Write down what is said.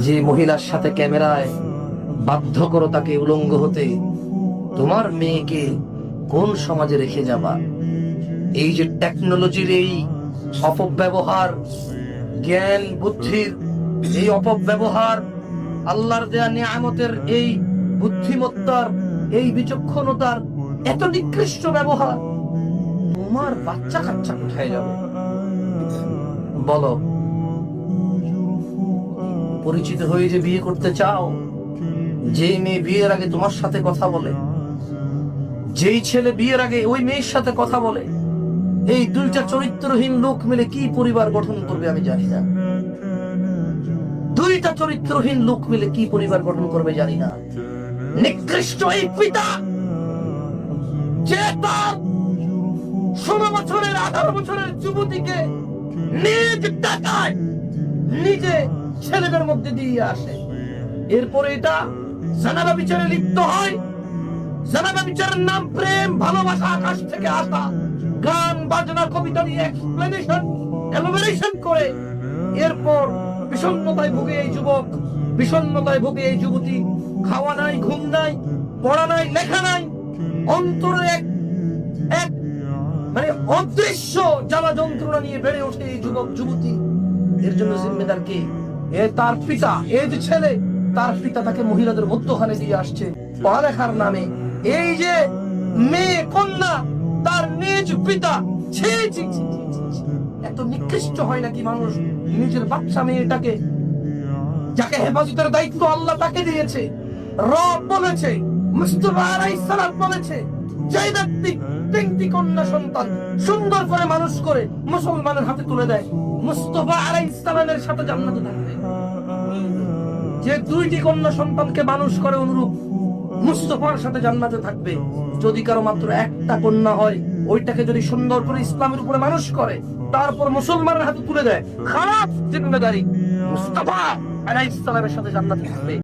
যে মহিলার সাথে ক্যামেরায় বাধ্য করো তাকে উলঙ্গ হতে, তোমার মেয়েকে কোন সমাজে রেখে যাবা? এই যে টেকনোলজির এই অপব্যবহার, জ্ঞান বুদ্ধির এই অপব্যবহার, আল্লাহর দেয়া নিয়ামতের এই বুদ্ধিমত্তার, এই বিচক্ষণতার এত নিকৃষ্ট ব্যবহার, তোমার বাচ্চা কাচ্চা কোথায় যাবে বলো? পরিচিত হয়ে যে বিয়ে করতে চাও, যেই মেয়ে বিয়ের আগে তোমার সাথে কথা বলে, যেই ছেলে বিয়ের আগে ওই মেয়ের সাথে কথা বলে, এই দুইটা চরিত্রহীন লোক মিলে কি পরিবার গঠন করবে আমি জানি না। দুইটা চরিত্রহীন লোক মিলে কি পরিবার গঠন করবে জানি না। নিকৃষ্ট এই পিতা যে তার 16 বছরের 18 বছরের যুবতীকে নিজ টাকায় নিজে ছেলেদের মধ্যে দিয়ে আসে, এরপরে এটা জানাবা বিচারে লিপ্ত হয়। জানাবা বিচারের নাম প্রেম, ভালোবাসা, আকাশ থেকে আসা, গান বাজনা কবিতা নিয়ে এক্সপ্লেনেশন এলোমেরেশন করে এরপর বিষণ্ণতায় ভুগে এই যুবক, বিষণ্ণতায় ভুগে এই যুবতী। খাওয়া নাই, ঘুম নাই, পড়া নাই, লেখা নাই, অন্তরে এক এক মানে অদৃশ্য জ্বালা যন্ত্রণা নিয়ে বেড়ে ওঠে এই যুবক যুবতী। এর জন্য জিম্মেদার কে? এ তার পিতা। এই যে ছেলে, তার পিতা তাকে মহিলাদের মধ্যখানে দিয়ে আসছে পড়ালেখার নামে। এই যে মেয়ে কন্যা, তার নিজ পিতা। ছি ছি ছি ছি ছি। এত নিকৃষ্ট হয় নাকি মানুষ নিজের বাচ্চা মেয়েটাকে, যাকে হেফাজতের দায়িত্ব আল্লাহ তাকে দিয়েছে, রব বলেছে, মুস্তাফা আলাইহিস সালাম বলেছে, যে ব্যক্তি 3টি কন্যা সন্তান সুন্দর করে মানুষ করে মুসলমানের হাতে তুলে দেয়, মুস্তাফা আলাইহিস সালামের সাথে জান্নাতে থাকবে। যে 2টি কন্যা সন্তানকে মানুষ করে অনুরূপ মুস্তাফার সাথে জান্নাতে থাকবে। যদি কারো মাত্র একটা কন্যা হয়, ওইটাকে যদি সুন্দর করে ইসলামের উপরে মানুষ করে, তারপর মুসলমানের হাতে তুলে দেয়, খারাপ জিম্মেদারি, মুস্তাফা আলাইহিস সালামের সাথে জান্নাতে থাকবে।